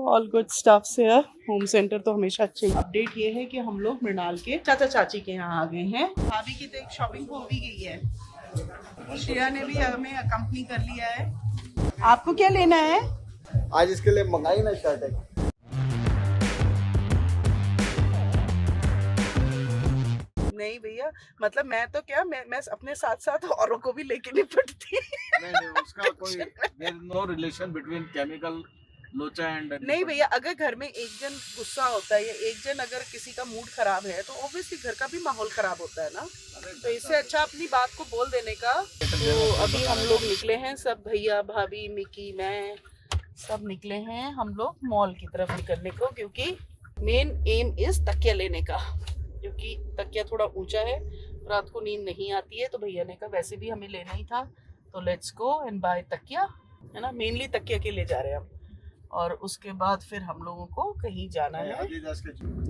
All good stuffs here. Home centre तो हमेशा अच्छे ही। अपडेट ये है कि हम लोग मृणाल के चाचा चाची के यहाँ आ गए हैं। भाभी की तो एक शॉपिंग हो भी गई है। श्रेया ने भी हमें अकम्पनी कर लिया है। आपको क्या लेना है? आज इसके लिए मंगाई ना शर्ट है। नहीं भैया, मतलब मैं तो क्या मैं अपने साथ साथ औरों को भी लेके निपटती। नहीं, उसका कोई there is no relation between chemical लोचा एंड नहीं भैया, अगर घर में एक जन गुस्सा होता है या एक जन अगर किसी का मूड खराब है तो ऑब्वियसली घर का भी माहौल खराब होता है ना। तो इससे अच्छा अपनी बात को बोल देने का। तो अभी हम लोग निकले हैं सब, भैया भाभी मिकी मैं सब निकले हैं हम लोग मॉल की तरफ निकलने को, क्योंकि मेन एम इज तकिया लेने का। क्योंकि तकिया थोड़ा ऊंचा है, रात को नींद नहीं आती है, तो भैया ने कहा वैसे भी हमें लेना ही था तो लेट्स गो एंड बाय तकिया, है ना। मेनली तकिया के लिए जा रहे हैं हम, और उसके बाद फिर हम लोगों को कहीं जाना है।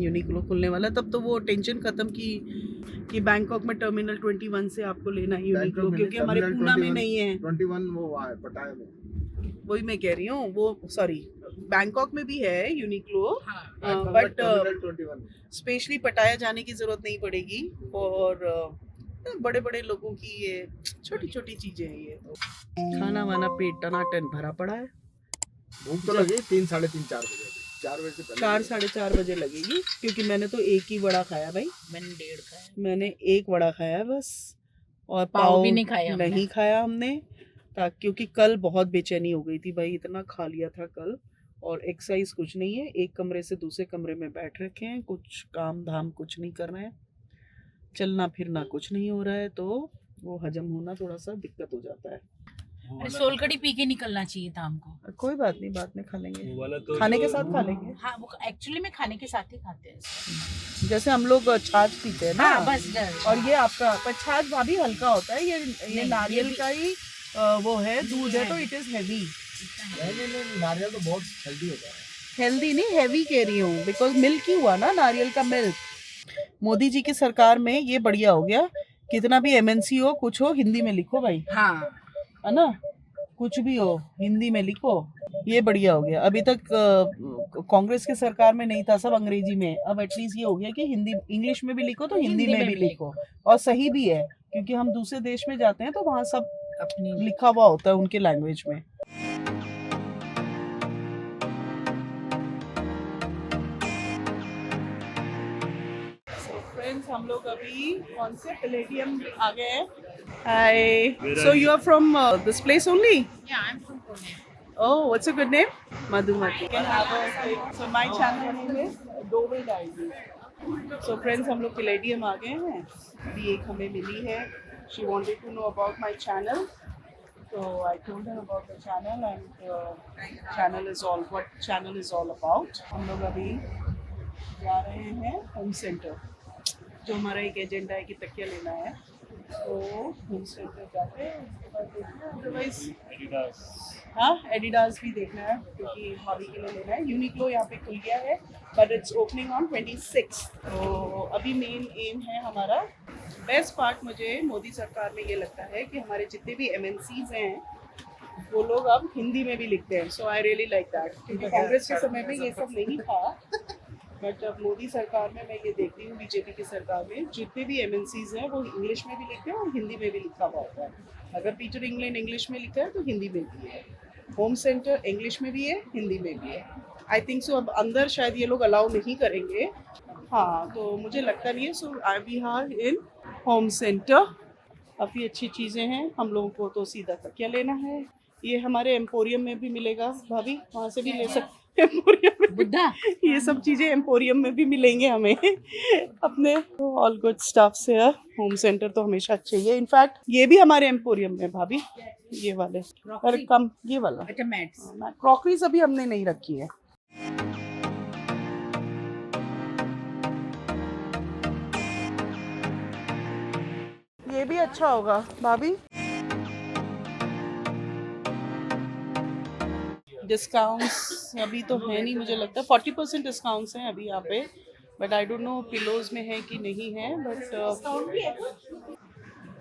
यूनिक्लो खुलने वाला, तब तो वो टेंशन खत्म कि बैंकॉक में टर्मिनल 21 से आपको लेना है यूनिक्लो, क्योंकि हमारे पूना में नहीं है। 21 वो वहाँ है पटाया में। वही मैं कह रही हूँ, वो सॉरी बैंकॉक में भी है यूनिक्लो, बट स्पेशली पटाया जाने की जरूरत नहीं पड़ेगी। और बड़े बड़े लोगों की ये छोटी छोटी चीजें हैं ये। खाना वाना पेट टनाटन भरा पड़ा है। भूख तो लगी 3, साढ़े 3, 4 बजे। 4 बजे से पहले 4 साढ़े 4 बजे लगेगी, क्योंकि मैंने तो एक ही वड़ा खाया भाई। मैंने 1.5 खाया। मैंने एक वड़ा खाया बस, और पाव भी नहीं खाया हमने। नहीं खाया हमने, क्योंकि कल बहुत बेचैनी हो गई थी भाई, इतना खा लिया था कल। और एक्सरसाइज कुछ नहीं है, एक कमरे से दूसरे कमरे में बैठ रखे हैं, कुछ काम धाम कुछ नहीं कर रहे हैं, चलना फिरना कुछ नहीं हो रहा है, तो वो हजम होना थोड़ा सा दिक्कत हो जाता है। सोलकड़ी पी के निकलना चाहिए था हमको। कोई बात नहीं, बाद में खा लेंगे, तो खाने के साथ खा लेंगे। हाँ, वो एक्चुअली में खाने के साथ ही खाते हैं, जैसे हम लोग छाछ पीते हैं ना। हाँ, बस डर। और ये आपका पर छाछ भाभी हल्का होता है, ये नारियल का ही वो है, दूध है, तो इट इज हैवी। नहीं, नारियल तो बहुत हेल्दी होता है। हेल्दी नहीं, हैवी कह रही हूँ, बिकॉज मिल्क ही हुआ ना, नारियल का मिल्क। मोदी जी की सरकार में ये बढ़िया हो गया, कितना भी एमएनसी हो कुछ हो, हिंदी में लिखो भाई, हाँ, है ना। कुछ भी हो हिंदी में लिखो, ये बढ़िया हो गया। अभी तक कांग्रेस के सरकार में नहीं था, सब अंग्रेजी में। अब एटलीस्ट ये हो गया कि हिंदी इंग्लिश में भी लिखो तो हिंदी में भी लिखो, और सही भी है, क्योंकि हम दूसरे देश में जाते हैं तो वहाँ सब अपनी लिखा हुआ होता है उनके लैंग्वेज में। फ्रेंड्स, हम लोग अभी कौन से पैलेडियम आ गए हैं। Hi, so you are from this place only? Yeah, I'm from Pune. Oh, what's your good name? Madhumati. So my channel name is Dove Diaries. So friends, हम लोग पैलेडियम आ गए हैं। अभी एक हमें मिली है, she wanted to know about my channel, so I told her about the channel, and channel is all what channel is all about. हम लोग अभी जा रहे हैं होम सेंटर, जो हमारा एक एजेंडा है कि तकिया लेना है, तो होम सेंटर जाते हैं, उसके बाद देखना है। अदरवाइज हाँ, एडिडास भी देखना है, क्योंकि भाभी के लिए लेना है। यूनिक्लो यहाँ पे खुल गया है, बट इट्स ओपनिंग ऑन 26। तो अभी मेन एम है हमारा। बेस्ट पार्ट मुझे मोदी सरकार में ये लगता है कि हमारे जितने भी MNCs हैं वो लोग अब हिंदी में भी लिखते हैं। सो आई रियली लाइक दैट, क्योंकि कांग्रेस के समय में ये सब नहीं था, बट अब मोदी सरकार में मैं ये देखती हूँ, बीजेपी की सरकार में जितने भी MNCs हैं वो इंग्लिश में भी लिखते हैं और हिंदी में भी लिखा हुआ होता है। अगर पीटर इंग्लैंड इंग्लिश में लिखा है तो हिंदी में भी है। होम सेंटर इंग्लिश में भी है, हिंदी में भी है। आई थिंक सो अब अंदर शायद ये लोग अलाउ नहीं करेंगे, हाँ, तो मुझे लगता नहीं है। So I we are in Home Centre. काफ़ी अच्छी चीज़ें हैं। हम लोगों को तो सीधा तकिया लेना है, ये हमारे एम्पोरियम में भी मिलेगा भाभी, वहाँ से भी ले सकते। एम्पोरियम में बुद्धा, ये सब चीज़ें एम्पोरियम में भी मिलेंगे हमें अपने। All good stuffs here. Home centre तो हमेशा अच्छे ही है। इनफैक्ट ये भी हमारे एम्पोरियम में भाभी, ये वाले, अरे कम ये वाला। अच्छा, मैट्स। क्रॉकरीज अभी हमने नहीं रखी है। ये भी अच्छा होगा भाभी। डिस्काउंट्स अभी तो है नहीं, मुझे लगता है 40% डिस्काउंट्स हैं अभी यहाँ पे, but I don't know pillows में है कि नहीं है, बट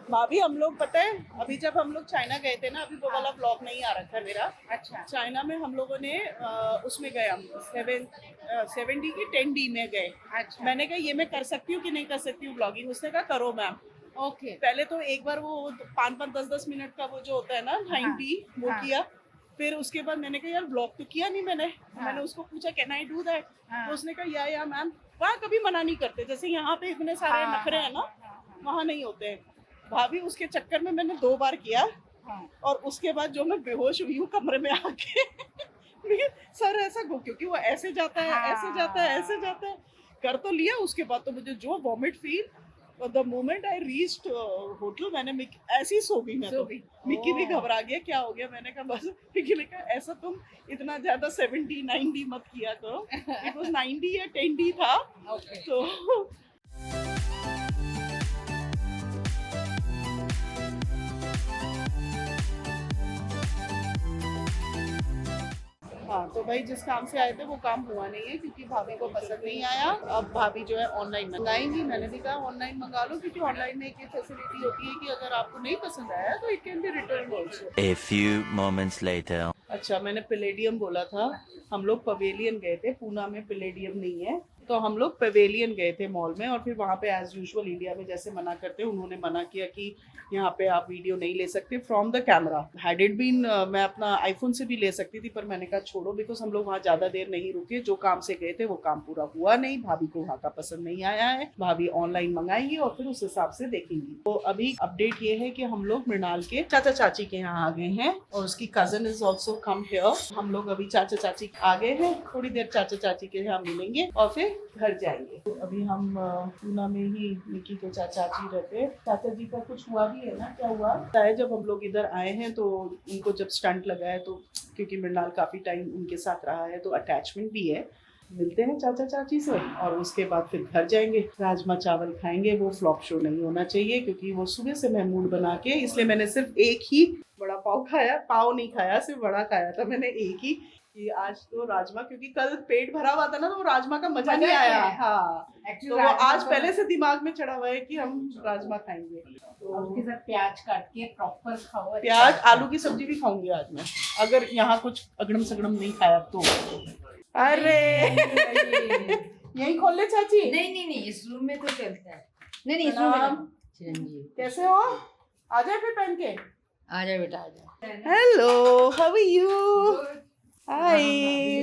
भाभी हम लोग पता है अभी जब हम लोग चाइना गए थे ना, अभी वो वाला ब्लॉग नहीं आ रखा है मेरा। अच्छा चाइना में हम लोगों ने उसमें गए, हम 70 की 10D में गए। अच्छा मैंने कहा ये मैं कर सकती हूँ कि नहीं कर सकती हूँ ब्लॉगिंग, उसने कहा करो मैम। ओके पहले तो एक बार वो 5-5 10-10 मिनट का वो जो होता है ना 90 वो हाँ। किया। फिर उसके बाद मैंने कहा यार ब्लॉग तो किया नहीं मैंने। हाँ। मैंने उसको पूछा कैन आई डू दैट, हाँ। तो उसने कहा या मैम। वहाँ कभी मना नहीं करते, जैसे यहाँ पे इतने सारे हाँ, नखरे हैं ना, हाँ, वहाँ नहीं होते हैं। भाभी उसके चक्कर में मैंने 2 बार किया, हाँ। और उसके बाद जो मैं बेहोश हुई हूँ कमरे में आके सर ऐसा क्योंकि वो ऐसे जाता है ऐसे जाता है ऐसे जाता है, कर तो लिया। उसके बाद तो मुझे जो vomit feel, the moment I reached hotel, मैंने ऐसे ही सो गई मैं सो तो। गई। मिक्की भी ओह। घबरा गया क्या हो गया, मैंने कहा बस। मिक्की ने कहा ऐसा तुम इतना ज्यादा 70-90 मत किया करो। इट वाज 90 या 10D था। ओके तो हाँ, तो भाई जिस काम से आए थे वो काम हुआ नहीं है क्योंकि भाभी को पसंद नहीं आया। अब भाभी जो है ऑनलाइन मंगाएंगी। मैंने भी कहा ऑनलाइन मंगा लो, क्योंकि ऑनलाइन में एक ये फैसिलिटी होती है कि अगर आपको नहीं पसंद आया तो it can be return also. A few moments later. अच्छा, मैंने पिलेडियम बोला था, हम लोग पवेलियन गए थे। पूना में पिलेडियम नहीं है, तो हम लोग पवेलियन गए थे मॉल में। और फिर वहाँ पे एज यूजुअल इंडिया में जैसे मना करते हैं, उन्होंने मना किया कि यहाँ पे आप वीडियो नहीं ले सकते from the camera. Had it been मैं अपना आईफोन से भी ले सकती थी, पर मैंने कहा छोड़ो, बिकॉज हम लोग वहाँ ज़्यादा देर नहीं रुके। जो काम से गए थे वो काम पूरा हुआ नहीं, भाभी को वहाँ का पसंद नहीं आया है। भाभी ऑनलाइन मंगाएंगी और फिर उस हिसाब से देखेंगी। तो अभी अपडेट ये है कि हम लोग मृणाल के चाचा चाची के यहाँ आ गए हैं, और उसकी cousin is also come here. हम लोग अभी चाचा चाची आ गए हैं, थोड़ी देर चाचा चाची के यहाँ मिलेंगे और फिर घर जाएंगे। तो अभी हम पूना में ही निकी के चाचा चाची रहते हैं। चाचा जी का कुछ हुआ भी है ना, क्या हुआ है, जब हम लोग इधर आए हैं तो उनको जब स्टंट लगा है, तो क्योंकि मृणाल काफी टाइम उनके साथ रहा है तो अटैचमेंट भी है। मिलते हैं चाचा चाची से और उसके बाद फिर घर जाएंगे, राजमा चावल खाएंगे। वो फ्लॉप शो नहीं होना चाहिए क्योंकि वो सुबह से मैं मूड बना के, इसलिए मैंने सिर्फ एक ही बड़ा पाव खाया, पाव नहीं खाया, सिर्फ बड़ा खाया था मैंने एक ही, कि आज तो राजमा, क्योंकि कल पेट भरा हुआ था ना, तो वो राजमा का मजा नहीं आया। हाँ, तो वो आज पहले से दिमाग में चढ़ा हुआ है कि हम राजमा खाएंगे। और उसके साथ प्याज काट के प्रॉपर खाओ। प्याज आलू की सब्जी भी खाऊंगी आज मैं, अगर यहाँ कुछ अगड़म सगड़म नहीं खाया तो। अरे यही खोल ले चाची। नहीं इस रूम में तो चलता है। नहीं इस रूम में प्रणाम। चिरंजीव कैसे हो? आ जाए फिर पहन के। आ जा बेटा आ जा। Hello, how are you? Hi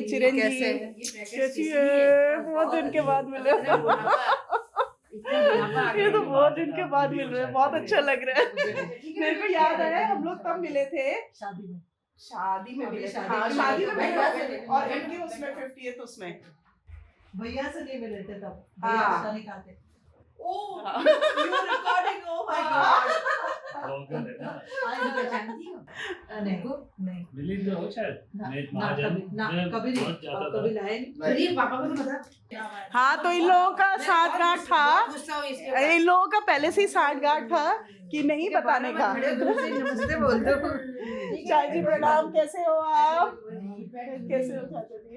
Chiranjeev, कैसे कैसी है? बहुत दिन के बाद मिले। ये तो बहुत दिन के बाद मिल रहे हैं, बहुत अच्छा लग रहा है। मेरे को याद आया हम लोग तब मिले थे शादी में मिले थे। हाँ, शादी में मिले थे, और इनके उसमें 50th उसमें भैया से नहीं मिले थे तब। हाँ। भैया पता नहीं कहाँ थे। हाँ। You are recording, oh my God. आज भी पहचानती हो? नहीं मिली तो हो शायद ना नहीं, ना महाजन कभी ना जो कभी बहुत नहीं, ज्यादा आप था। कभी लाए नहीं। ये पापा को तो बता। हाँ, तो इन लोगों का साठगांठ था, गुस्सा हो इसके इन लोगों का पहले से ही साठगांठ था कि नहीं बताने का। नमस्ते बोल दो। चाचा जी प्रणाम, कैसे हो आप? कैसे हो चाचा जी?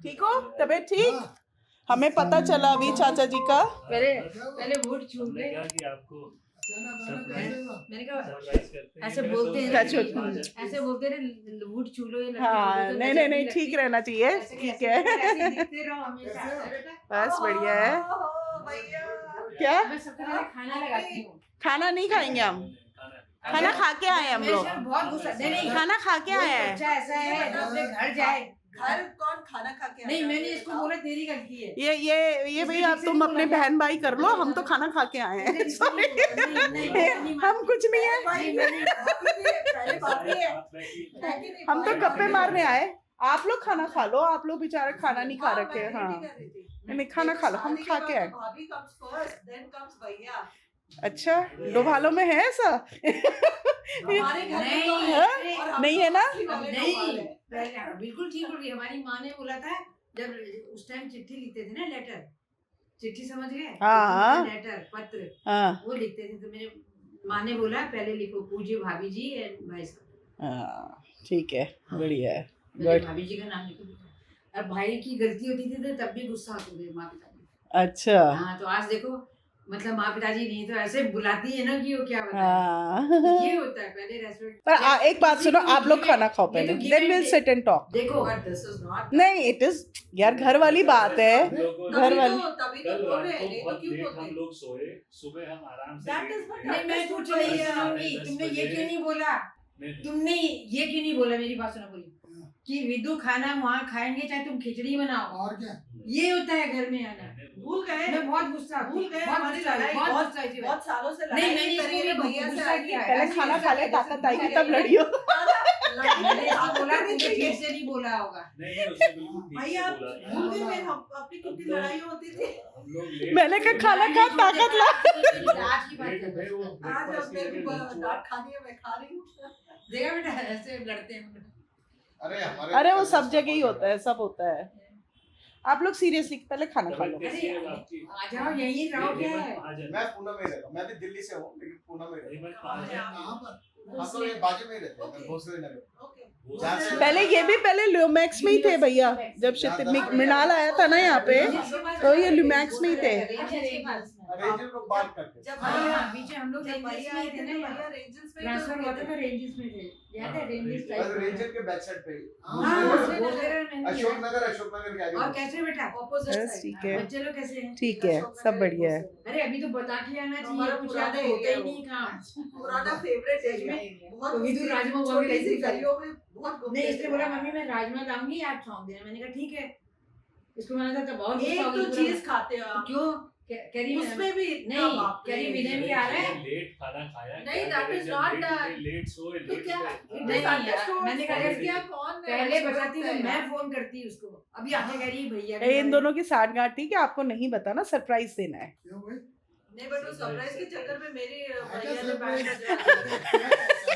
ठीक हो? तबीयत ठीक? हमें पता चला अभी चाचा जी का। पहले वोट छू हमने ले। कहा कि आपको मैंने कहा सरप्राइज करते हैं। ऐसे मैं बोलते हैं, सोच रहा अच्छा, था महाजन। ऐसे बोलते हैं वोट छू लो ये लड़की हाँ, छू लो तो नहीं नजर नहीं लगती। ठीक रहना चाहिए, ऐसे ठीक कैसे- है। ऐसे दिखते रहो हमेशा। बस बढ़िया है। ओह, भैया। क्या मैं सबसे पहले खाना लगाती हूँ। खाना नहीं खाएंगे हम, खाना खा के आए हम मेरे लोग। साथ बहुत गुस्सा नहीं खाना खा के आए कोई हैं। बच्चा ऐसा है जो अपने घर जाए। घर कौन खाना खा के नहीं आया? मैंने इसको बोला तेरी गलती है। ये भाई अब तुम अपने बहन भाई कर लो, हम तो खाना खा के आए हैं। Sorry। हम कुछ नहीं है, भाई, पहले भाभी है। आप बैठिए। है कि नहीं? हम तो भाई, गप्पे मारने आए। आप लोग खाना खा लो, आप लोग बेचारे खाना नहीं खा हाँ, रखे। मैं हाँ, ready कर रही थी। नहीं खाना खा लो, हम शादी खा के के बाद आए। तो भाभी comes first, then comes भैया। अच्छा, डोभालो में है ऐसा? हमारे घर में तो नहीं, है, है? और हम नहीं तो है ना? असली वाले नहीं लोग हैं। पहले बिल्कुल ठीक बोल रही है। हमारी माँ ने बोला था जब उस टाइम चिट्ठी लिखते थे ना, लेटर, चिट्ठी समझ गए? हाँ। लेटर पत्र हाँ, वो लिखते थे, तो मेरे माँ ने बोला पहले लिखो पूज्य भाभी जी एंड भाई साहब। हाँ, ठीक है, बढ़िया है। मेरे गुड। भाभी जी का नाम लिखो। और भाई की गलती होती थी तो तब भी गुस्सा होते थे माँ पिता। अच्छा, हाँ तो आज देखो मतलब माँ पिताजी नहीं तो ऐसे बुलाती है ना कि वो क्या बताए। हाँ ये होता है पहले रेस्टोरेंट। पर एक बात सुनो, आप लोग खाना खाओ पहले, then will sit and talk. देखो दिस इज नॉट नहीं इट इज यार घर वाली बात है, घर वाली। तभी तो बोल रहे हैं, नहीं तो क्यों हम बोलते? लोग सोए, सुबह हम आराम से That लेट is what उठे। नहीं मैं कुछ नहीं सुनाऊंगी, तुमने ये क्यों नहीं बोला, तुमने ये क्यों नहीं बोला, मेरी बात सुनो पूरी, कि विदु खाना वहाँ खाएंगे चाहे तुम खिचड़ी बनाओ, और क्या ये होता है घर में आना। भूल गए, मैं बहुत गुस्सा भूल गए बहुत हमारी गुस्सा लड़ाई, बहुत बहुत गुस्सा थी मैं। बहुत सालों से नहीं, लड़ाई मैंने इसको करी है, भी भैया से गुस्सा आगे। किया है। पहले खाना खा ले, ताकत आएगी तब लड़ियो। मैंने इसको बोला, तुमने ठीक से नहीं बोला होगा। नहीं उसने बिल्कुल ठीक भैया से बोला था। भूल गए मैं, हम अपनी कितनी लड़ाई होती थी। हम लोग लेट मैंने कहा खाना खा, ताकत ला। आज की बात लेट उठे, वो है। आज breakfast अब के मेरे लिए को lunch डांट खानी है, मैं खा रही हूँ। देखा बेटा ऐसे लड़ते हैं। अरे हमारे अरे वो सब जगह ही होता है, सब होता है। आप लोग सीरियसली पहले खाना खा लो। कैसी है आपकी? आ जाओ यहीं रहो, क्या है। मैं पूना में ही रहता हूँ, मैं भी दिल्ली से हूँ लेकिन पूना में रहता कहाँ पर हूँ। हाँ तो ये बाजू में ही रहते हैं, भोसले नगर। ओके। जहाँ से पहले ये भी पहले ल्यूमैक्स में ही थे भैया, जब मृणाल आया था ना यहाँ पे, तो ये ल्यूमैक्स में ही थे। रेंजर को बात करते जब हाँ, पीछे हम लोग जब रेंजेस भैया में आए थे थे ना, ना, भैया रेंजर्स में ट्रांसफर हुआ था तो रेंजेस में थे, याद है रेंजेस बस टाइप। रेंजर के बैक साइड पे ही। हाँ, दूसरे वो नगर- तेरा मैंने अशोक किया। नगर के आगे। और कैसे बेटा, ऑपोजिट बस ठीक है, बच्चे लोग कैसे हैं? ठीक है, सब बढ़िया है। अरे अभी तो बता के आना चाहिए, हमारा कुछ पुराना याद होता ही एरिया नहीं काम। पुराना फेवरेट सच में? एरिया, बहुत तो विदु राजमा हुआ भी छोटी सी रहती है। गलियों में बहुत घूमते नहीं, इसने थे। बोला मम्मी मैं राजमा लाऊंगी, आप छौंक देना। मैंने कहा ठीक है। इसको मैंने कहा बहुत गुस्सा एक हो तो गई, चीज खाते हो आप, क्यों कह रही है उसमें भी इतना नहीं, बाप रे। कह रही विनय भी आ रहा है। लेट खाना खाया नहीं, क्या that करें, is जब not लेट done. उठे, लेट सोए, तो लेट क्या उठे। नहीं, हाँ। यार, मैंने कहा Sorry. क्या कौन पहले बताती तो है मैं यार? फोन करती उसको, अभी आके कह रही है भैया ए, इन दोनों की साठगांठ थी कि आपको नहीं बताना, सरप्राइज देना है। क्यों भाई नहीं बट वो सरप्राइज के चक्कर में मेरी अच्छा, भैया ने surprise।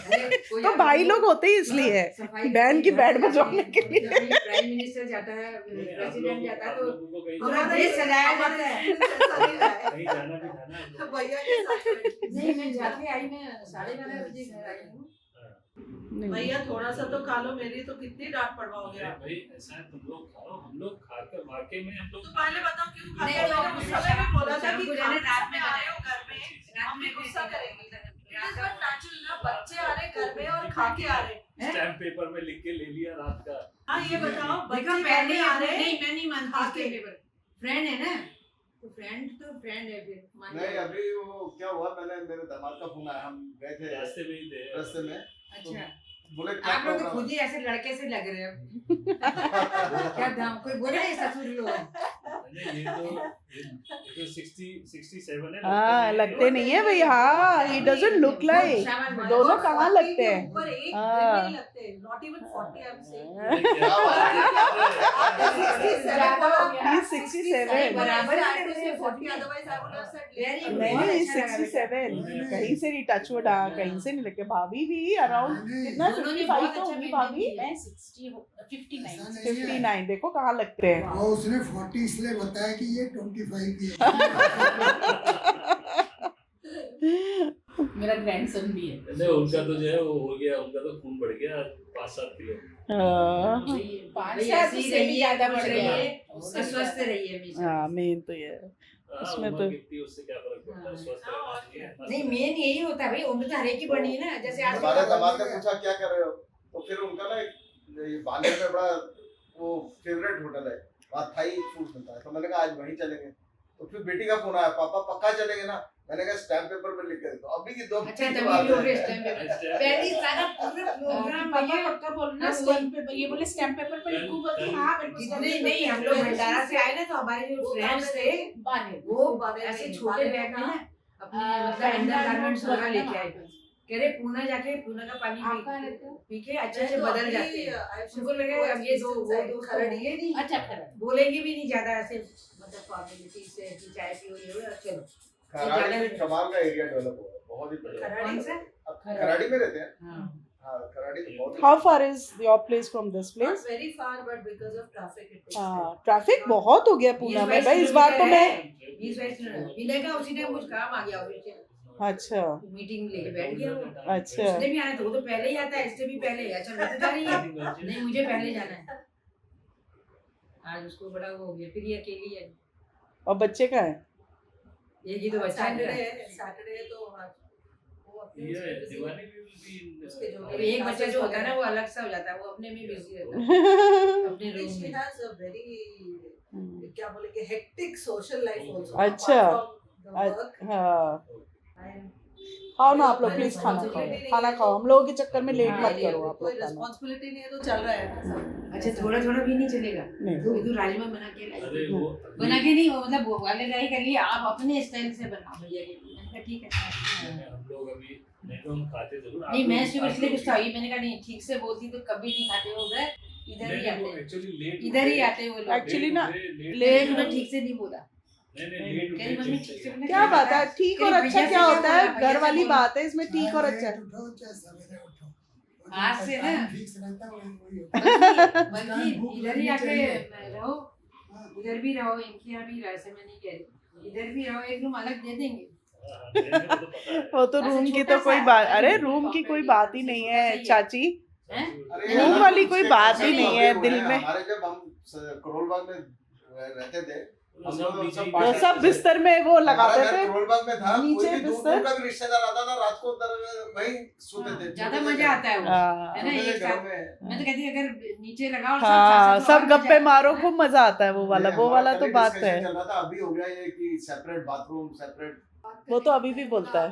बैंड बजवा तो भाई लोग होते ही इसलिए है, सफाई बैंड की घर बैंड जाते बजाने हैं, के लिए। जब भी प्राइम मिनिस्टर जाता है, प्रेसिडेंट जाता है, तो दिया। हमारा देश सजाया जाता है। ऐसा नहीं रहा है। कहीं जाना भी था ना हम लोग। भैया के साथ नहीं, मैं जाके आई, मैं 12:30 बजे घर आई हूँ। भैया थोड़ा सा तो खा लो, मेरी तो कितनी डांट पड़वाओगे अरे आप। भाई ऐसा है, तुम लोग खाओ, हम लोग खाकर वाकई में हम लोग तो पहले बताओ क्यों खाते नहीं, हो? तो मैंने उस समय भी बोला था शाम कि को जाने रात में आ रहे हो घर में, रात में मम्मी गुस्सा करेंगी। रात It is not natural ना, बच्चे आ रहे घर में और खा के आ रहे। हैं? स्टैम्प पेपर में लिख के ले लिया रात का। हाँ ये बताओ, देखो बच्चे घर पहले में आ रहे नहीं, मैं नहीं मानती खा इसके के। पेपर, फ्रेंड है ना, तो फ्रेंड है फिर मान नहीं जाओ। अभी वो क्या हुआ, मैंने मेरे दामाद का फोन आया, हम गए थे रास्ते में ही थे। रास्ते में, अच्छा, बोले क्या आप लोग तो program खुद है? ही ऐसे लड़के से लग रहे हो। क्या दाम, कोई बोला है ससुर लोग? नहीं, ये तो 67 है। हाँ लगते नहीं है भाई, हाँ he doesn't look like। शाबाश भाई। दोनों और कहाँ 40 लगते के हैं? ऊपर एक हाँ। भी नहीं लगते, not even 40 I'm saying। क्या बात है? He's 67। बराबर है, I तेरे 40 से otherwise I would have said Very later। good। नहीं बहुत नहीं अच्छा लगा 67, कहीं से नहीं टच वुड, कहीं से नहीं लेके। भाभी भी अराउंड कितना, दोनों ने 55 बहुत तो अच्छा होगी maintain भाभी। किया। मैं 59 ऐसा नहीं है। 59 देखो कहाँ लगते हैं। वो उसने 40 इसलिए बताया कि ये 25 की है। मेरा ग्रैंडसन भी है। नहीं, उनका तो जो है वो हो गया, उनका तो खून बढ़ गया 5-7 किलो। हाँ 5 भाई साल ऐसी से भी रहिए, ज्यादा खुश बढ़ गया। रहिए, स्वस्थ रहिए हमेशा। हाँ मेन तो ये है। हाँ, उसमें उम्र तो- कितनी, उससे क्या फर्क पड़ता है, स्वस्थ हाँ, और रहना चाहिए, मस्त नहीं, रहना मेन यही होता है भाई, उम्र तो हर एक की बढ़नी है ना, जैसे आज हमारे दामाद ने पूछा क्या कर रहे हो, तो फिर उनका ना ये बांद्रा में बड़ा वो फेवरेट होटल है, वहाँ थाई फूड मिलता है, तो मैंने कहा आज वहीं चलेंगे। तो फिर बेटी का फोन आया, पापा पक्का चलेंगे ना? मैंने कहा स्टैम्प पेपर पे लिख के दो, अभी की 2 अच्छा तभी भी हो रहे इस टाइम पे चाहिए। पहली सारा पूरा प्रोग्राम पापा भैया पक्का बोलना हाँ, स्टैम्प पेपर, ये बोले स्टैम्प पेपर पर लिखूं, बोलती हाँ बिल्कुल जितने स्टैम्प नहीं, हम लोग भंडारा से आए ना, तो हमारे जो फ्रेंड्स थे बाने वो बाने ऐसे नहीं, छोटे बाने बैग में का- ना अपने मतलब अंडर गारमेंट्स वगैरह लेके आए थे। कह रहे पूना जाके पूना का पानी आप कहाँ रहते हो? पी के अच्छे से बदल जाते हैं। उनको लगे अब ये दो वो दो खरड़ी नहीं, अच्छा खरा। बोलेंगे भी नहीं ज्यादा ऐसे, मतलब फॉर्मेलिटी से कि चाय पियो ये वो, चलो खराड़ी में कमाल का एरिया डेवलप हुआ है, बहुत ही बढ़िया। कौन सा? अब खराड़ी में रहते हैं। हाँ। हाँ खराड़ी तो बहुत How far is your place from this Not place? very far, but because of traffic it takes हाँ time. ट्रैफिक बहुत हो गया पूना में भाई, इस बार तो मैं। 20 विनय का उसी टाइम कुछ काम आ गया ऑफिस से, अच्छा मीटिंग लेके बैठ गया वो। अच्छा उसने भी आना था, वो तो पहले ही आता है, इससे भी पहले। अच्छा मैं तो जा रही है, नहीं मुझे पहले जाना है। आज उसको बड़ा वो हो गया, फिर ये अकेली है। और बच्चे कहाँ हैं? एक ही तो बच्चा है मेरा। सैटरडे तो वो अपने ये उसमें busy दिवाली भी will be in उसके जो अब एक बच्चा जो होता है ना वो अलग सा हो जाता है, वो अपने में बिजी रहता है अपने रूम she में। has a very क्या बोलेंगे हेक्टिक सोशल लाइफ आल्सो अच्छा। हाँ and खाओ ना आप लोग प्लीज, खाना खाओ, खाना खाओ, हम लोगों के चक्कर में लेट हाँ, मत ये करो आप कोई लोग खाना। रिस्पांसिबिलिटी नहीं है तो चल रहा है ना सब। अच्छा थोड़ा थोड़ा भी नहीं चलेगा? नहीं ये तो राजमा बना के लाई अरे थी। वो बना के नहीं, वो मतलब वो वाले नहीं कर लिए, आप अपने स्टाइल से बनाओ भैया के लिए। मैंने कहा ठीक है। हम लोग अभी नहीं तो हम खाते जरूर। नहीं मैं इसको इसलिए पूछता हूँ, मैंने कहा नहीं ठीक से बोलती तो कभी नहीं खाते हो गए, इधर ही आते हैं, एक्चुअली लेट इधर ही आते हैं वो लोग। Actually ना, लेट में ठीक से नहीं बोला। नहीं लेट कह रही मम्मी ठीक से बना क्या के बात है, बता। ठीक कह और रही अच्छा भैया से क्या होता है, बोला, भैया घर से वाली बोला। बात है इसमें, ठीक और अच्छा। उठो चाहे सवेरे उठो, आज से ना फिक्स रहता है वही होता बल्कि इधर ही आके रहो, इधर भी रहो, इनके यहाँ भी रहो, ऐसे मैं नहीं कह रही, इधर भी रहो, एक रूम अलग दे देंगे। वो तो ऐसे रूम की छोटा तो कोई सा बात, है, अरे रूम रूम की कोई छोटा बात ही सा नहीं ही है। है चाची, हैं? अरे रूम यार, वाली कोई उसके बात ही concept नहीं बदले है हुए दिल हैं। में। हमारे जब हम करोल बाग में रहते थे, हम लोग सब वो बांटते सब थे। बिस्तर में वो लगाते हमारा घर थे, करोल बाग में था, कोई नीचे भी दूर बिस्तर। दूर का भी रिश्तेदार आता था, रात को उधर वहीं सोते थे। ज्यादा छोटे मजा आता है वो, हाँ। है ना, छोटे एक से घरों साथ। में। मैं तो कहती हूँ अगर नीचे लगाओ और हाँ साथ सब और गप्पे मजा मारो, आता है। खूब मजा आता है वो वाला, ये वो हमारा वाला कल तो ही बात discussion है। चल रहा था, अभी हो गया ये कि सेपरेट बाथरूम, सेपरेट। वो तो अभी भी बोलता है,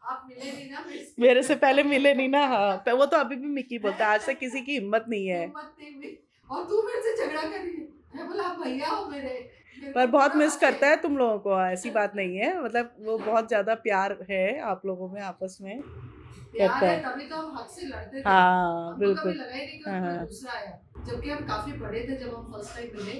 आप मिले नहीं ना मेरे से। मेरे से पहले मिले नहीं ना। हाँ वो तो अभी भी मिकी बोलता है, आज तक किसी की हिम्मत नहीं है। हिम्मत नहीं हुई। और तू मेरे से झगड़ा करी, मैं बोला आप भैया हो मेरे पर को बहुत पूरा मिस करता है तुम लोगों को, ऐसी बात नहीं है, मतलब वो बहुत ज्यादा प्यार है आप लोगों में आपस में प्यार करता है, है। तभी तो हम हक से लड़ते थे। हाँ हमको कभी बिल्कुल। लगा ही नहीं कि हाँ, कोई हाँ। दूसरा आया, जबकि हम काफी बड़े थे जब हम फर्स्ट टाइम मिले,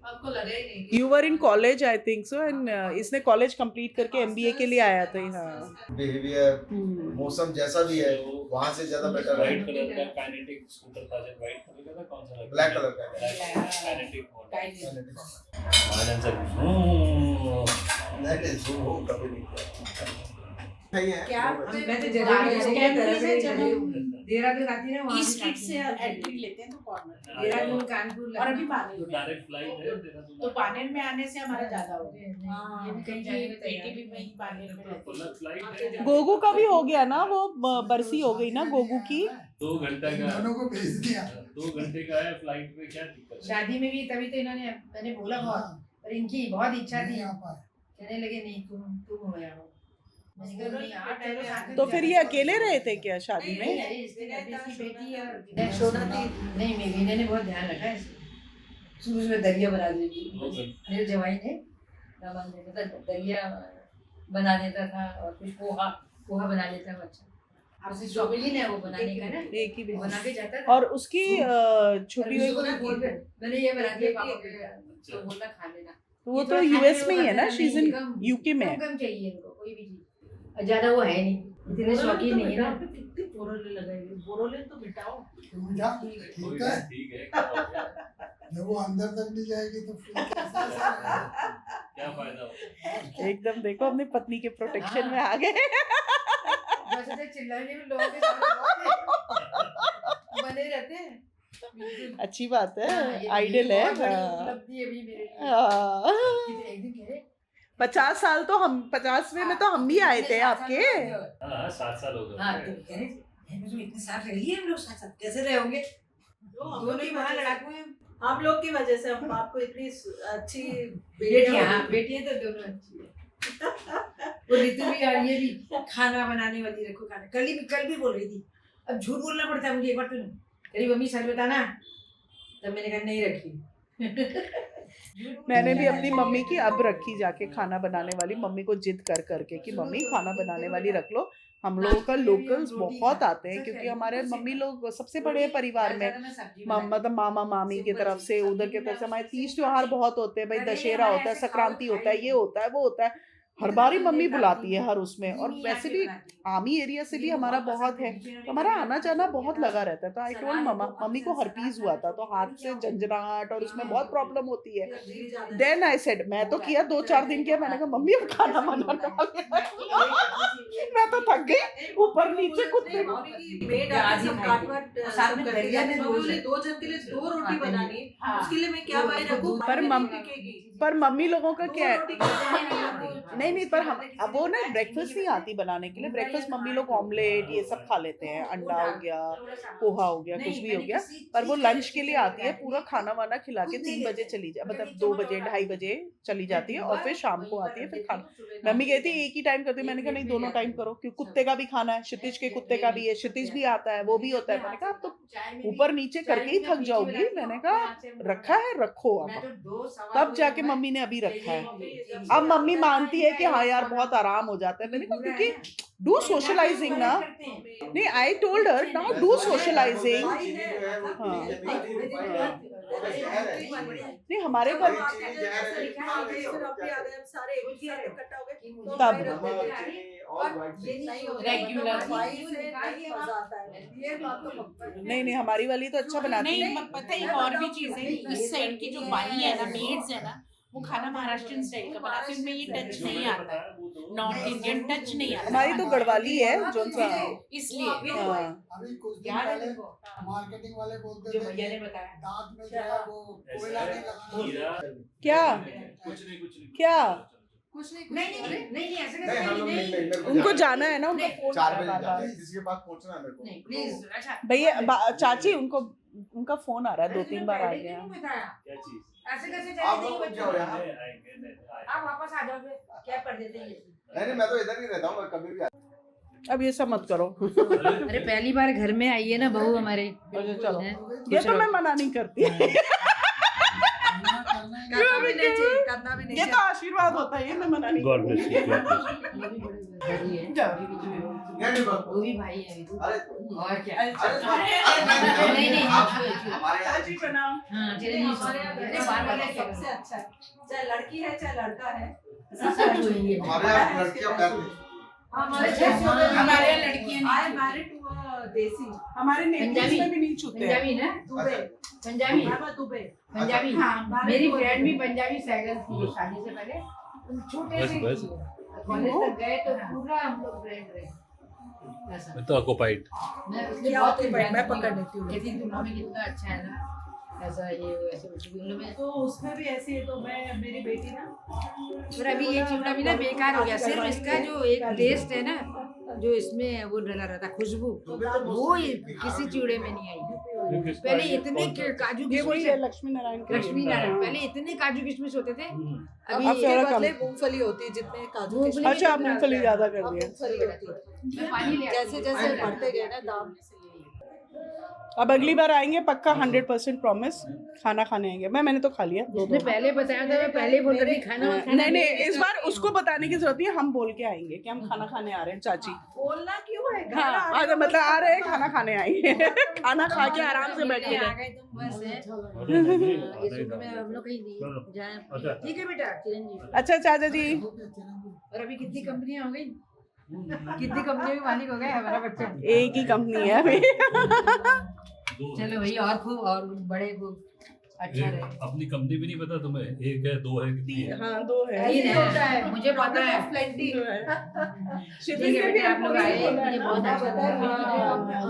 हमको लगा ही नहीं कि you were in college I think so, and इसने कॉलेज कंप्लीट करके एमबीए के लिए आया था। हाँ बिहेवियर, मौसम जैसा भी है, वहाँ से ज्यादा बेटर है। व्हाइट कलर का काइनेटिक स्कूटर था, जब व्हाइट कलर का था, कौन सा? ब्लैक कलर का काइनेटिक Kindly. महाजन सर नहीं वो कभी नहीं किया। सही है। क्या मैं तो देहरादून आती है ना, वहाँ ईस्ट भी स्ट्रीट से काफी एंट्री लेते हैं तो कॉर्नर, देहरादून, कानपुर, और अभी पानी में डायरेक्ट फ्लाइट है देहरादून। तो पानेर में आने से हमारा ज्यादा हो गया। ये भी कहीं जाने में तैयार ATV में ही पानेर में रहते हैं। फ्लाइट है। गोगू का भी हो गया ना, वो बरसी हो गई ना गोगू की। 2 घंटे का, दोनों को भेज दिया। 2 घंटे का है फ्लाइट में, क्या दिक्कत है? शादी में भी तभी तो इन्होंने, मैंने बोला बहुत, पर इनकी बहुत इच्छा थी, नहीं आ पाए। कहने लगे नहीं तुम हो यार। मैंने कहा नहीं 8 टाइम साथ में तो फिर ये जाना। अकेले रहे थे क्या शादी नहीं, में? नहीं, इसके घर पे इसकी बेटी और नहीं, सोना थी। नहीं मेरी इन्होंने ने बहुत ध्यान रखा है इसका। शुरू में दलिया बना देती मेरे जवाई ने, दामाद ने, मतलब दलिया बना देता था और कुछ पोहा पोहा बना लेता है बच्चा। आपसे शौकीन है वो बनाने का ना, एक ही वो बेटी। बना के जाता था। और उसकी छोटी उसको हुई, मैं बोल पे, मैंने ये बना दिया पापा बेटी को, अच्छा। तो बोला खा लेना। वो ये तो थोड़ा यूएस खाने में ही है ना, करता शी इज नहीं, इन कम- यूके में है। कम चाहिए इनको कोई भी चीज, और ज्यादा वो है नहीं, इतने शौकीन नहीं है ना। कितनी बोरोले लगाएंगे, बोरोले तो मिटाओ। तो मीठा ठीक है, ठीक है, क्या हो गया? जब वो अंदर तक नहीं जाएगी तो फिर कैसे ऐसा रहेगा? क्या फायदा हो? एकदम देखो अपनी पत्नी के प्रोटेक्शन में आ गए। बस ऐसे चिल्लाने में लोगों के सामने बहुत बने रहते हैं। बिल्कुल। अच्छी बात है, हाँ, ये आइडियल है। बहुत बड़ी हाँ। उपलब्धि है अभी मेरे लिए। हाँ। एक दिन कह रहे 50 साल तो हम, 50वें में तो हम भी आए थे आपके। हाँ 7 साल हो गए। हाँ तो कह रहे तुम इतने साथ रह लिए हम लोग साथ साथ कैसे रहे होंगे? दोनों ही वहाँ लड़ाकू हैं। हम लोग की वजह से हम आपको इतनी अच्छी बेटियां, हाँ बेटियां तो दोनों अच्छी है। वो ऋतु भी और ये भी खाना बनाने वाली, रखो खाना। कल भी बोल रही थी, अब झूठ बोलना पड़ता है मुझे एक बार, तो करी मम्मी सच बताना, तब मैंने कहा नहीं रखी। मैंने भी अपनी मम्मी की अब रखी जाके खाना बनाने वाली, मम्मी को जिद कर करके कि मम्मी खाना बनाने वाली रख लो। हम लोगों का लोकल्स बहुत आते हैं, क्योंकि हमारे मम्मी लोग सबसे बड़े परिवार में, मतलब मामा मामी की तरफ से, उधर की तरफ से हमारे तीज त्योहार बहुत होते हैं भाई, दशहरा होता है, संक्रांति होता है, ये होता है वो होता है, हर बार ही मम्मी बुलाती है हर उसमें, और वैसे भी आर्मी एरिया से भी हमारा बहुत है तो हमारा आना जाना बहुत लगा रहता है। तो आई टोल्ड मम्मी को हर्पीज हुआ था तो हाथ से झंझनाहट और उसमें बहुत प्रॉब्लम होती है। देन आई सेड, मैं तो किया 2-4 दिन किया, मैंने कहा मम्मी अब खाना बनाना मैं तो थक गई, ऊपर नीचे कुत्ते दो जन के लिए 2 रोटी बनानी, उसके लिए मैं क्या भाई रखूं? पर मम्मी लोगों का क्या है, नहीं पर हम अब वो ना ब्रेकफास्ट नहीं आती बनाने के लिए। ब्रेकफास्ट मम्मी लोग ऑमलेट ये सब खा लेते हैं, अंडा हो गया, पोहा हो गया, कुछ भी हो गया। पर वो लंच के लिए आती है, पूरा खाना वाना खिला के 3 बजे चली जाए, मतलब 2 बजे 2:30 बजे चली जाती है और फिर शाम को आती है फिर खाना। मम्मी कहती है एक ही टाइम करती है, मैंने कहा नहीं दोनों टाइम करो क्योंकि कुत्ते का भी खाना है, क्षितिज के कुत्ते का भी है, क्षितिज भी आता है वो भी होता है। मैंने कहा आप तो ऊपर नीचे करके ही थक जाओगी। मैंने कहा रखा है रखो अब, तब जाके मम्मी ने अभी रखा है। अब मम्मी मानती है कि हाँ यार बहुत आराम हो जाता है। मैंने कहा क्योंकि डू सोशलाइजिंग ना, नहीं I told her now do socializing. नहीं हमारे घर तब नहीं हमारी वाली तो अच्छा बनाती है। नहीं पता है और भी चीजें, इस साइड की जो बाई है ना, मेड्स है ना, वो खाना महाराष्ट्रियन स्टाइल का बनाते हैं, उनमें ये टच नहीं आता है, नॉर्थ इंडियन टच नहीं आता। हमारी तो गढ़वाली है जो सा, इसलिए अभी कुछ दिन पहले मार्केटिंग वाले बोलते थे भैया ने बताया दांत में जो है वो कोयला नहीं लगाना। क्या क्या नहीं ऐसे नहीं हम लोग नहीं उनको जाना है ना, उनको फोन 4 आ बजे रहा जाना है। है, जिसके पास पहुंचना है मेरे को। प्लीज अच्छा भैया चाची उनका फोन आ रहा है, 2-3 बार आ गया। क्या चीज? ऐसे कैसे आप चले लोग नहीं क्या हो बच्चों? यहाँ? आप वापस आ जाओ, क्या कर देते हैं? नहीं मैं तो इधर ही रहता हूँ, मैं कभी भी अब ये सब मत करो। अरे पहली बार घर में आई है ना बहू हमारे। अच्छा चलो, हैं? ये तो मैं मना नहीं करती। ये तो आशीर्वाद होता है, ये मैं मना नहीं गॉड ब्लेस यू। बड़ी है, नहीं वो भी भाई है। अरे और क्या? नहीं नहीं, हमारे यहाँ जी प्रणाम। हाँ चिरंजीवी सबसे अच्छा है, चाहे लड़की है चाहे लड़का है। सब हुई हमारे यहाँ लड़कियाँ प्यार देती हैं। हमारे हमारे यहाँ लड़कियां आई मैरिड टू अ देसी हमारे नेटिव्स पंजाबी में भी नहीं छूते हैं। पंजाबी ना, दुबई, पंजाबी दुबई। पंजाबी। हाँ, मेरी फ्रेंड भी पंजाबी सैगल थी शादी से पहले, छोटे से बस। कॉलेज तक गए तो पूरा हम लोग फ्रेंड रहे ऐसा। मैं तो ऑक्युपाइड। मैं उसके क्या बहुत occupied? मैं पकड़ लेती हूँ। कहती तुम हमें कितना अच्छा है ना, ऐसा ये ऐसे उन में। तो उसमें भी ऐसे है, तो मैं मेरी बेटी ना पर अभी ये चिवड़ा भी ना बेकार हो गया, सिर्फ इसका जो एक टेस्ट है ना, जो इसमें वो डला रहता खुशबू, वो किसी चिवड़े में नहीं आई। पहले इतने काजू ये किशमिश, वही है लक्ष्मी नारायण के लिए। लक्ष्मी नारायण, पहले इतने काजू किशमिश होते थे, अब अभी थोड़ा कम। बदले मूंगफली होती है, जितने काजू मूंगफली अच्छा आप मूंगफली ज्यादा कर अब दिया। मूंगफली होती है। मैं पानी ले आती जैसे हूँ। जैसे बढ़ते गए ना दाम, अब अगली बार आएंगे पक्का 100% प्रॉमिस, खाना खाने आएंगे। मैंने तो खा लिया 2-2 उसने पहले बताया था, मैं पहले बोल रही थी खाना वाना खाना। नहीं इस बार उसको बताने की जरूरत नहीं है, हम बोल के आएंगे कि हम खाना खाने आ रहे हैं चाची। बोलना क्यों है? हाँ मतलब आ रहे हैं खाना खाने आएंगे। खाना खा के आराम से बैठे आ रहे। गए तुम बस है। हाँ, ये सुबह में हम लोग कहीं नहीं जाए। ठीक है बेटा, चिरंजीवी। अच्छा चाचा जी, और अभी कितनी कंपनियां हो गई, कितनी कंपनियों के मालिक हो गए हमारा बच्चा। एक ही कंपनी है अभी। चलो भाई, और खूब और बड़े खूब अच्छा रहे। अपनी कंपनी भी नहीं पता तुम्हें? 1 है 2 है कितनी है? हाँ 2 है। तीन होता है। है, मुझे पता है। प्लेंटी। ठीक है बेटा, आप लोग आए, मुझे बहुत अच्छा लगा।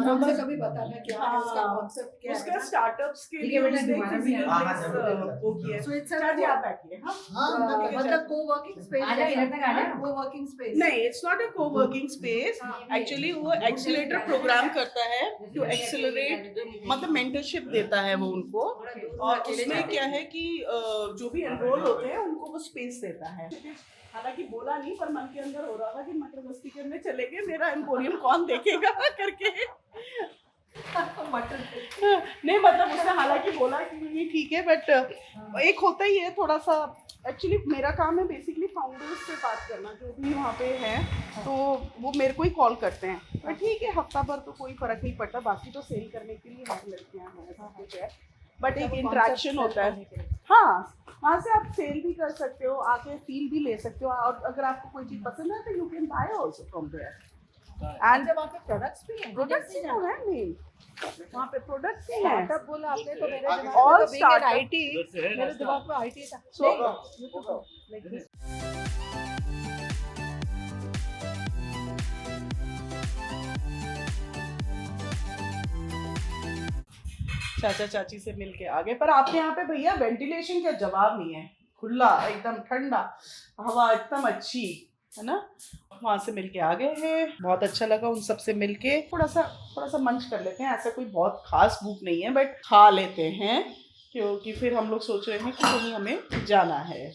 हमसे कभी बताना क्या है उसका कॉन्सेप्ट, क्या उसका है। स्टार्टअप्स के ठीक लिए है बेटा, उसने दोबारा भी physical हाँ, things, जरूर। वो किया है। So it's a चाची आप बैठिए। हाँ हाँ मतलब co-working space आ जाओ, इधर तक आ जाओ। co-working space। नहीं it's not a coworking space, actually वो एक्सीलरेटर प्रोग्राम करता है टू एक्सीलरेट, मतलब मेंटरशिप देता है वो उनको। और उसमें क्या है कि जो भी एनरोल होते हैं उनको वो स्पेस देता है। हालांकि बोला नहीं, पर मन के अंदर हो रहा था कि मटर मस्ती करने चले गए, मेरा एम्पोरियम कौन देखेगा करके। नहीं मतलब उसने हालांकि बोला कि नहीं ठीक है, बट एक होता ही है थोड़ा सा। एक्चुअली मेरा काम है बेसिकली फाउंडर्स से बात करना, जो भी वहाँ पे हैं तो वो मेरे को ही कॉल करते हैं। पर ठीक है, हफ्ता भर तो कोई फर्क नहीं पड़ता, बाकी तो सेल करने के लिए हर लड़कियाँ हैं, ऐसा कुछ है, बट एक इंटरेक्शन होता है। हाँ वहाँ से आप सेल भी कर सकते हो, आके फील भी ले सकते हो, और अगर आपको कोई चीज़ पसंद है तो you can buy also from there. And वहाँ पे प्रोडक्ट्स भी हैं, प्रोडक्ट्स तो है नहीं, वहाँ पे प्रोडक्ट्स भी हैं। स्टार्टअप बोला आपने तो मेरे All दिमाग में तो startup. आईटी, उधर से है मेरे रास्ता। दिमाग में आईटी था। चाचा चाची से मिल के आ गए, पर आपके यहाँ पे भैया वेंटिलेशन का जवाब नहीं है, खुला एकदम ठंडा हवा एकदम अच्छी है ना। वहाँ से मिल के आ गए हैं, बहुत अच्छा लगा उन सब से मिल के। थोड़ा सा मंच कर लेते हैं, ऐसा कोई बहुत खास भूख नहीं है बट खा लेते हैं, क्योंकि फिर हम लोग सोच रहे हैं कि कहीं हमें जाना है।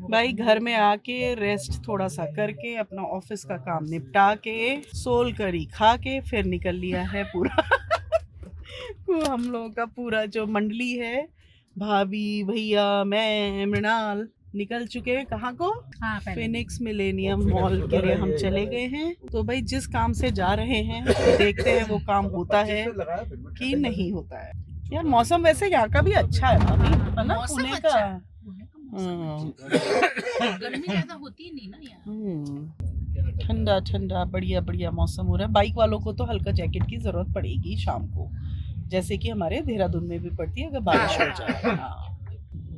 भाई घर में आके रेस्ट थोड़ा सा करके अपना ऑफिस का काम निपटा के सोल करी खा के फिर निकल लिया है पूरा हम लोगों का पूरा जो मंडली है, भाभी भैया मैं मृणाल निकल चुके हैं। कहाँ को? हाँ, फिनिक्स मिलेनियम मॉल के लिए हम चले गए हैं। तो भाई जिस काम से जा रहे हैं देखते हैं वो काम होता है कि नहीं होता है। यार मौसम वैसे यहाँ का भी अच्छा है अभी, है ना? पुणे का गर्मी ज्यादा होती ही नहीं ना यहाँ। ठंडा ठंडा बढ़िया बढ़िया मौसम हो रहा है। बाइक वालों को तो हल्का जैकेट की जरूरत पड़ेगी शाम को, जैसे कि हमारे देहरादून में भी पड़ती है अगर बारिश हो जाए।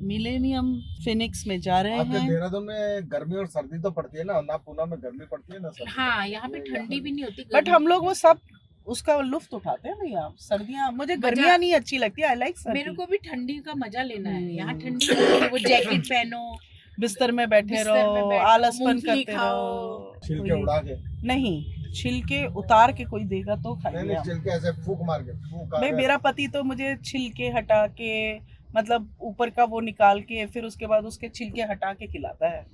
मिलेनियम फिनिक्स में जा रहे हैं। देहरादून में गर्मी और सर्दी तो पड़ती है ना पूना में गर्मी पड़ती है ना सर्दी। हाँ, यहाँ पे ठंडी भी नहीं होती, बट हम लोग वो सब उसका लुफ्त उठाते हैं भैया। सर्दियाँ मुझे गर्मियाँ नहीं अच्छी लगती, आई लाइक सर्दी। मेरे को भी ठंडी का मजा लेना है। यहाँ ठंडी होती है, वो जैकेट पहनो, बिस्तर में बैठे रहो, आलसपन करते रहो, छिलके उड़ा के नहीं, छिलके उतार के कोई देगा तो खाएंगे। नहीं छिलके ऐसे फूक मार के भाई मेरा पति तो मुझे छिलके हटा के, मतलब ऊपर का वो निकाल के फिर उसके बाद उसके छिलके हटा के खिलाता है।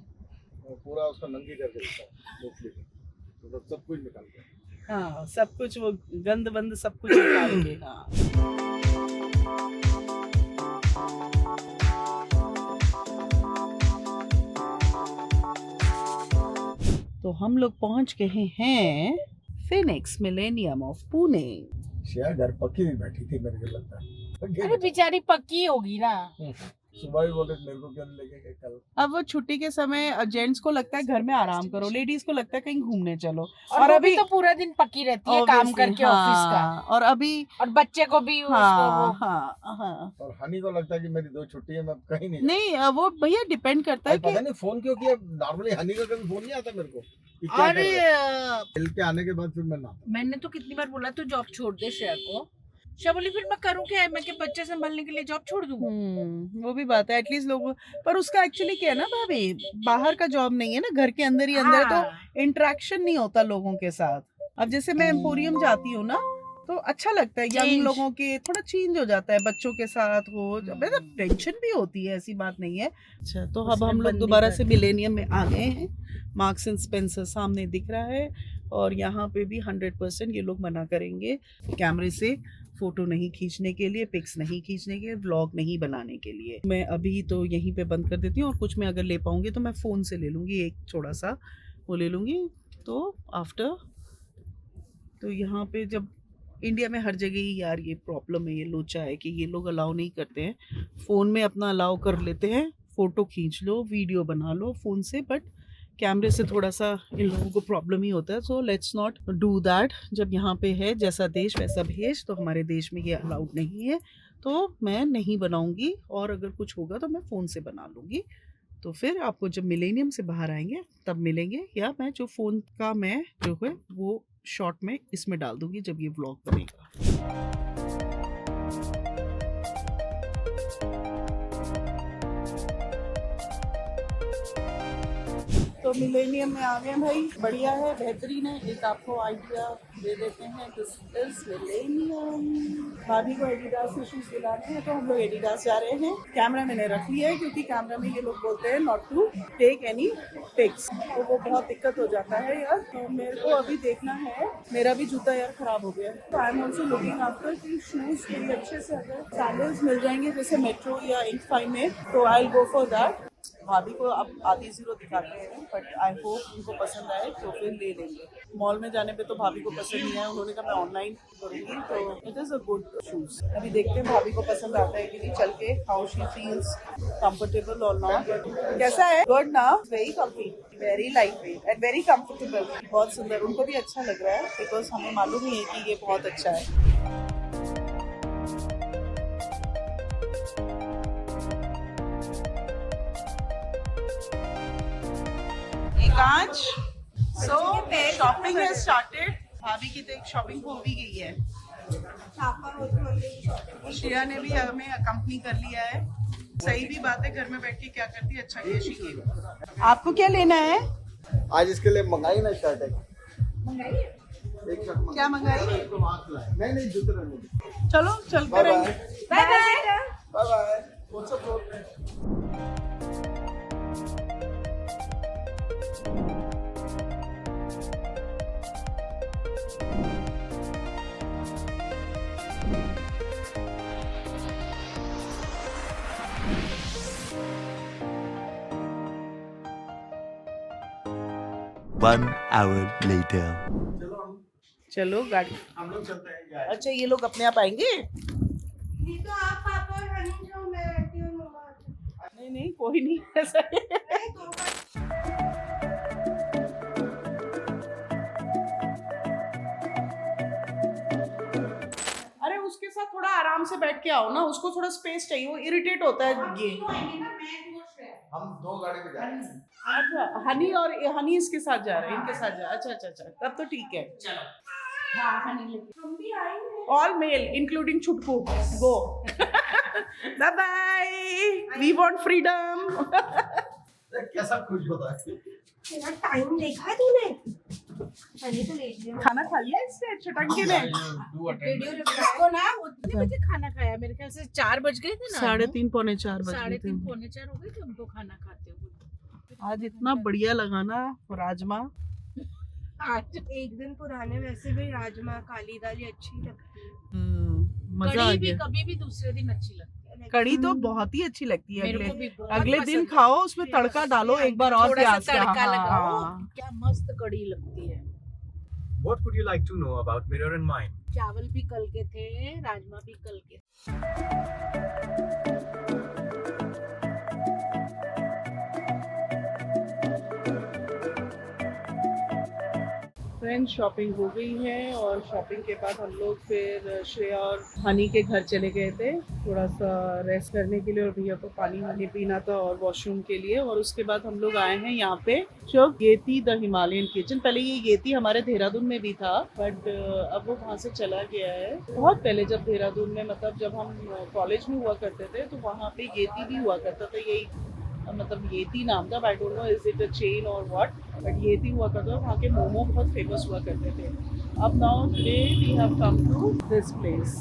पूरा उसको नंगी करके देता है, तो सब कुछ निकाल के। हाँ, सब कुछ वो गंद बंद सब कुछ निकाल के। हाँ तो हम लोग पहुंच गए हैं फिनिक्स मिलेनियम ऑफ पुणे। शायद घर पक्की भी बैठी थी मेरे को लगता है। अरे बेचारी पक्की होगी ना। सुबह ही बोले मेरे को क्यों नहीं लेके गए कल। अब वो छुट्टी के समय जेंट्स को लगता है घर में आराम करो, लेडीज को लगता है कहीं घूमने चलो। और अभी तो पूरा दिन पक्की रहती है काम करके ऑफिस का, और अभी और बच्चे को भी हाँ। और हनी को लगता है कि मेरी 2 छुट्टी है, मैं कहीं नहीं वो भैया डिपेंड करता है। पता नहीं फोन क्यों किया, नॉर्मली हनी का कभी फोन नहीं आता मेरे को। और मिल के आने के बाद फिर मैंने तो कितनी बार बोला तू जॉब छोड़ दे श्रेया को। श्रेया बोली फिर मैं करूँ क्या, मैं क्या बच्चे संभालने के लिए जॉब छोड़ दूँ? वो भी बात है, एटलीस्ट लोगों पर उसका एक्चुअली क्या है ना भाभी, बाहर का जॉब नहीं है ना, घर के अंदर ही अंदर। तो इंटरेक्शन नहीं होता लोगों के साथ। अब जैसे मैं एम्पोरियम जाती हूँ ना तो अच्छा लगता है, यंग लोगों के थोड़ा चेंज हो जाता है, बच्चों के साथ हो, मतलब टेंशन भी होती है, ऐसी बात नहीं है। अच्छा तो अब हम लोग दोबारा से मिलेनियम में आ गए हैं। मार्क्स एंड स्पेंसर सामने दिख रहा है, और यहाँ पे भी 100% ये लोग मना करेंगे कैमरे से फोटो नहीं खींचने के लिए, पिक्स नहीं खींचने के, व्लॉग नहीं बनाने के लिए। मैं अभी तो यहीं पे बंद कर देती हूँ, और कुछ मैं अगर ले पाऊंगी तो मैं फ़ोन से ले लूँगी, एक थोड़ा सा वो ले लूँगी। तो आफ्टर तो यहाँ पे जब इंडिया में हर जगह ही यार ये प्रॉब्लम है, ये लोचा है कि ये लोग अलाउ नहीं करते हैं। फ़ोन में अपना अलाउ कर लेते हैं, फ़ोटो खींच लो, वीडियो बना लो फ़ोन से, बट कैमरे से थोड़ा सा इन लोगों को प्रॉब्लम ही होता है। So let's not do that. जब यहाँ पे है जैसा देश वैसा भेष, तो हमारे देश में ये अलाउड नहीं है, तो मैं नहीं बनाऊँगी, और अगर कुछ होगा तो मैं फ़ोन से बना लूँगी। तो फिर आपको जब मिलेनियम से बाहर आएंगे तब मिलेंगे, या मैं जो फ़ोन का मैं जो है वो शॉर्ट में इसमें डाल दूँगी जब ये व्लॉग बनेगा। तो मिलेनियम में आ गए भाई, बढ़िया है, बेहतरीन है। एक आपको आइडिया दे देते हैं, दिस इज मिलेनियम। भाभी को एडिडास के शूज दिलाने हैं, तो हम लोग एडिडास जा रहे हैं। कैमरा मैंने रख लिया है, क्योंकि कैमरा में ये लोग बोलते हैं not to take any pics, तो वो बहुत दिक्कत हो जाता है यार। तो मेरे को अभी देखना है, मेरा भी जूता यार खराब हो गया, तो I am also looking after कि शूज के लिए अच्छे से अगर सैंडल्स मिल जाएंगे जैसे मेट्रो या इंक 5 में, तो I will go for that. भाभी को अब आधी जीरो दिखाते हैं, बट आई होप उनको पसंद आए तो फिर ले लेंगे। मॉल में जाने पे तो भाभी को पसंद नहीं आया, उन्होंने कहा मैं ऑनलाइन करूँगी, तो it is a good shoes. अभी देखते हैं भाभी को पसंद आता है कि नहीं, चल के हाउ शी फील्स कंफर्टेबल और नॉट। कैसा है? गुड ना, very comfy, very light weight and very comfortable. बहुत सुंदर, उनको भी अच्छा लग रहा है बिकॉज हमें मालूम ही है कि ये बहुत अच्छा है। एकांश, सो शॉपिंग हैज स्टार्टेड। भाभी की तो एक शॉपिंग हो भी गई है। श्रेया ने भी हमें अकम्पनी कर लिया है। सही भी बात है, घर में बैठ के क्या करती है, अच्छा किया शी। आपको क्या लेना है? आज इसके लिए मंगाई ना शर्ट है। एक शर्ट क्या मंगाई? नहीं जूते रहने। चलो चलते बाय रहेंगे। Bye bye bye. Bye. What's up bro? One hour later. चलो गाड़ी, हम लोग चलते हैं। अच्छा ये लोग अपने आप आएंगे? नहीं तो आप पापा और हनी जाओ, मैं बैठी हूँ मम्मा। नहीं नहीं कोई नहीं ऐसा है। नहीं तो अरे उसके साथ थोड़ा आराम से बैठ के आओ ना, उसको थोड़ा स्पेस चाहिए, वो इरिटेट होता है ये। हम 2 गाड़ी में जा रहे हैं। अच्छा हनी और हनी इसके साथ जा रहे हैं, इनके साथ जा। अच्छा अच्छा अच्छा, तब तो ठीक है। हम भी आएंगे। All male including Chhutku, go. Bye bye, we want freedom. कैसा खुश होता है। तेरा टाइम देखा तूने? हनी तो लेट गया। खाना खा लिया इसने चटंके ने? इसको ना उतने बजे खाना खाया, मेरे ख्याल से 4 बज गए थे ना। 3:30 पौने 4 बज गए थे। 3:30 पौने 4 हो गए थे हमको खाना खाते हुए। आज इतना बढ़िया लगा ना राजमा। आज एक दिन पुराने वैसे भी राजमा काली दाल अच्छी लगती है। मजा आ कढ़ी भी गया। कभी भी दूसरे दिन अच्छी लगती है। कढ़ी तो बहुत ही अच्छी लगती है। मेरे को भी बहुत अगले दिन पसंद है। खाओ, उसमें तड़का डालो एक बार और थोड़ा प्याज सा का। तड़का लगाओ, हाँ। क्या मस्त कढ़ी लगती है। What would you like to know about Mirror and Mind? चावल भी कल के थे, राजमा भी कल के थे। फ्रेंड्स शॉपिंग हो गई है और शॉपिंग के बाद हम लोग फिर श्रेया और हनी के घर चले गए थे थोड़ा सा रेस्ट करने के लिए, और भैया को पानी वानी पीना था और वॉशरूम के लिए। और उसके बाद हम लोग आए हैं यहाँ पे जो येती द हिमालयन किचन। पहले ये येती हमारे देहरादून में भी था, बट अब वो वहाँ से चला गया है। बहुत पहले जब देहरादून में, मतलब जब हम कॉलेज में हुआ करते थे तो वहाँ पे येती भी हुआ करता था। यही मतलब येती नाम था। I don't know is it a chain और व्हाट, बट येती हुआ करता था। वहाँ के मोमो बहुत फेमस हुआ करते थे। अब now today we have come to this place.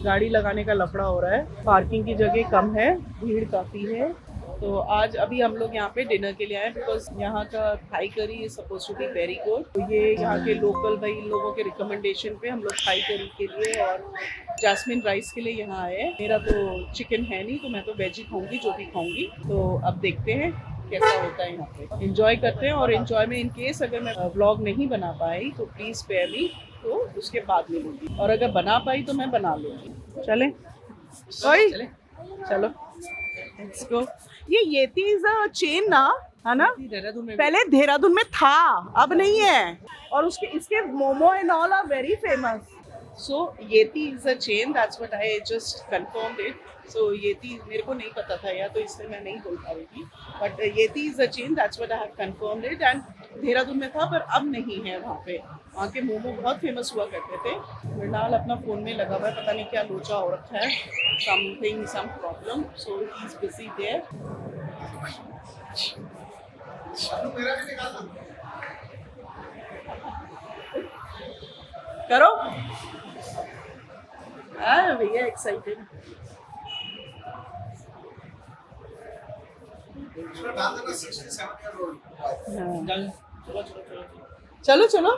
गाड़ी लगाने का लफड़ा हो रहा है, पार्किंग की जगह कम है, भीड़ काफ़ी है। तो आज अभी हम लोग यहाँ पे डिनर के लिए आए बिकॉज यहाँ का Thai curry is suppose to be very good. तो ये यहाँ के लोकल भाई इन लोगों के रिकमेंडेशन पे हम लोग थाई करी के लिए और जैस्मिन राइस के लिए यहाँ आए। मेरा तो चिकन है नहीं, तो मैं तो वेज ही खाऊंगी, जो भी खाऊंगी। तो अब देखते हैं कैसा होता है यहाँ पे, एंजॉय करते हैं। और एंजॉय में इन केस अगर मैं व्लॉग नहीं बना पाई तो प्लीज स्पेयर मी, तो उसके बाद मिलूंगी। और अगर बना पाई तो मैं बना लूंगी। चले चलो लेट्स गो। ये येती इज अ चेन ना, है ना? पहले देहरादून में था, अब नहीं है। और उसके इसके momo and all are very famous. So Yeti is a chain, that's what I just confirmed it. So Yeti मेरे को नहीं पता था यार, तो इसलिए मैं नहीं बोल पा रही थी। But yeti is a chain, that's what I have confirmed it. And Dehradun में था पर अब नहीं है वहाँ पे। वहाँ के मोमो बहुत फेमस हुआ करते थे। मृणाल अपना फ़ोन में लगा हुआ है, पता नहीं क्या लोचा हो रखा है, something some problem, so he is busy there. करो भैया एक्साइटेड। चलो चलो